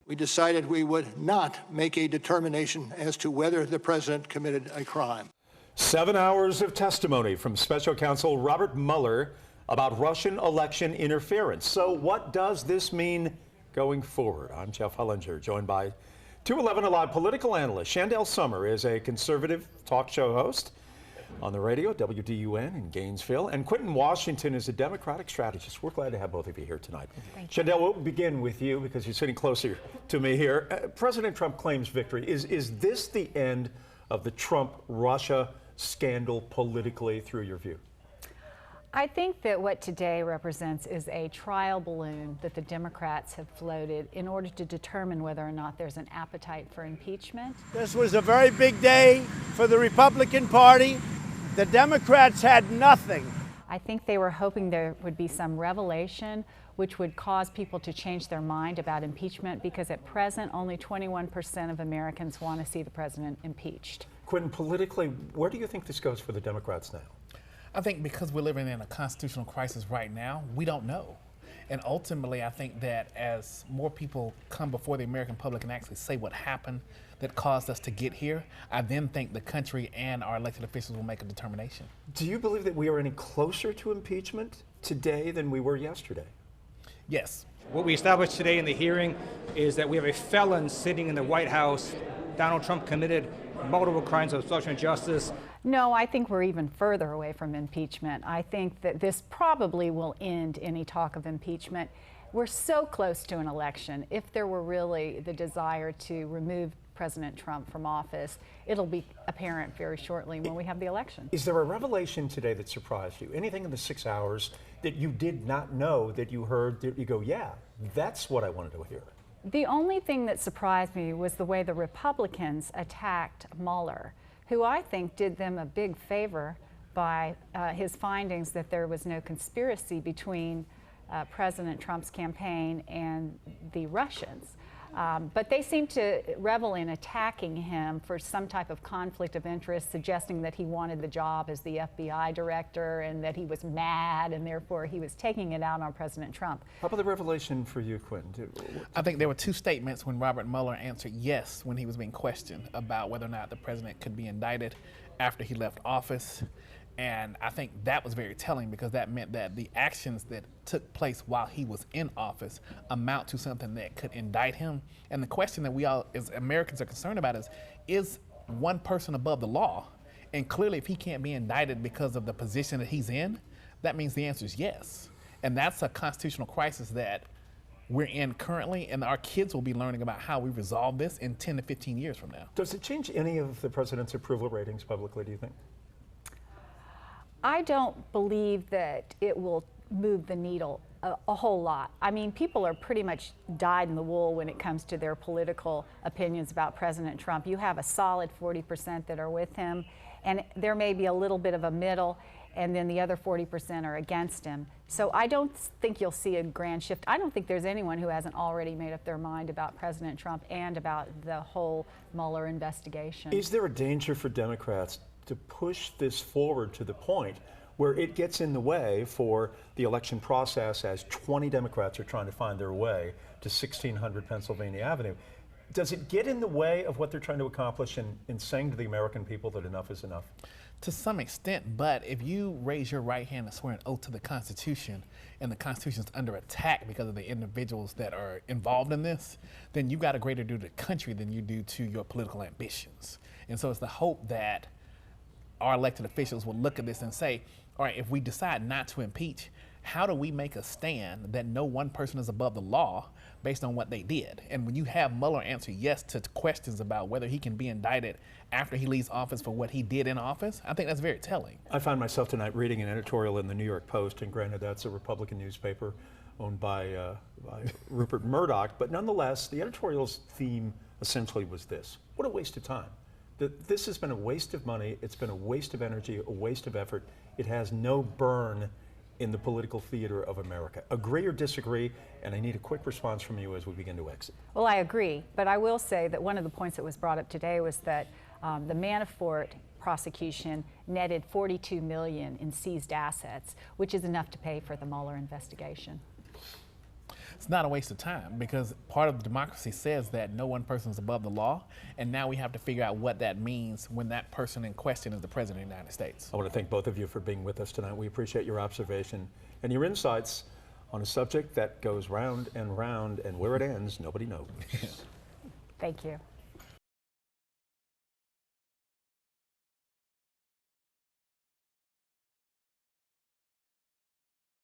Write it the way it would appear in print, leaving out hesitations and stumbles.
We decided we would not make a determination as to whether the president committed a crime. 7 hours of testimony from Special Counsel Robert Mueller about Russian election interference. So what does this mean going forward? I'm Jeff Hullinger, joined by two 11Alive political analysts. Chandel Summer is a conservative talk show host on the radio, WDUN in Gainesville, and Quentin Washington is a Democratic strategist. We're glad to have both of you here tonight. Chandel, we'll begin with you because you're sitting closer to me here. President Trump claims victory. Is this the end of the Trump-Russia scandal politically, through your view? I think that what today represents is a trial balloon that the Democrats have floated in order to determine whether or not there's an appetite for impeachment. This was a very big day for the Republican Party. The Democrats had nothing. I think they were hoping there would be some revelation which would cause people to change their mind about impeachment, because at present only 21% of Americans want to see the president impeached. Quentin, politically, where do you think this goes for the Democrats now? I think because we're living in a constitutional crisis right now, we don't know. And ultimately, I think that as more people come before the American public and actually say what happened that caused us to get here, I then think the country and our elected officials will make a determination. Do you believe that we are any closer to impeachment today than we were yesterday? Yes. What we established today in the hearing is that we have a felon sitting in the White House. Donald Trump committed multiple crimes of obstruction of justice. No, I think we're even further away from impeachment. I think that this probably will end any talk of impeachment. We're so close to an election. If there were really the desire to remove President Trump from office, it'll be apparent very shortly when we have the election. Is there a revelation today that surprised you? Anything in the 6 hours that you did not know, that you heard, that you go, yeah, that's what I wanted to hear? The only thing that surprised me was the way the Republicans attacked Mueller, who I think did them a big favor by his findings that there was no conspiracy between President Trump's campaign and the Russians. But they seem to revel in attacking him for some type of conflict of interest, suggesting that he wanted the job as the FBI director and that he was mad and therefore he was taking it out on President Trump. How about the revelation for you, Quentin? I think there were two statements when Robert Mueller answered yes when he was being questioned about whether or not the president could be indicted after he left office. And I think that was very telling, because that meant that the actions that took place while he was in office amount to something that could indict him. And the question that we all as Americans are concerned about is one person above the law? And clearly, if he can't be indicted because of the position that he's in, that means the answer is yes. And that's a constitutional crisis that we're in currently, and our kids will be learning about how we resolve this in 10 to 15 years from now. Does it change any of the president's approval ratings publicly, do you think? I don't believe that it will move the needle a whole lot. I mean, people are pretty much dyed in the wool when it comes to their political opinions about President Trump. You have a solid 40% that are with him, and there may be a little bit of a middle, and then the other 40% are against him. So I don't think you'll see a grand shift. I don't think there's anyone who hasn't already made up their mind about President Trump and about the whole Mueller investigation. Is there a danger for Democrats to push this forward to the point where it gets in the way for the election process, as 20 Democrats are trying to find their way to 1600 Pennsylvania Avenue? Does it get in the way of what they're trying to accomplish in saying to the American people that enough is enough? To some extent, but if you raise your right hand and swear an oath to the Constitution, and the Constitution is under attack because of the individuals that are involved in this, then you've got a greater duty to the country than you do to your political ambitions. And so it's the hope that our elected officials will look at this and say, all right, if we decide not to impeach, how do we make a stand that no one person is above the law based on what they did? And when you have Mueller answer yes to questions about whether he can be indicted after he leaves office for what he did in office, I think that's very telling. I found myself tonight reading an editorial in the New York Post, and granted that's a Republican newspaper owned by Rupert Murdoch, but nonetheless, the editorial's theme essentially was this: what a waste of time. This has been a waste of money, it's been a waste of energy, a waste of effort. It has no burn in the political theater of America. Agree or disagree? And I need a quick response from you as we begin to exit. Well, I agree, but I will say that one of the points that was brought up today was that the Manafort prosecution netted $42 million in seized assets, which is enough to pay for the Mueller investigation. it's not a waste of time, because part of democracy says that no one person is above the law, and now we have to figure out what that means when that person in question is the President of the United States. I want to thank both of you for being with us tonight. We appreciate your observation and your insights on a subject that goes round, and where it ends, nobody knows. Thank you.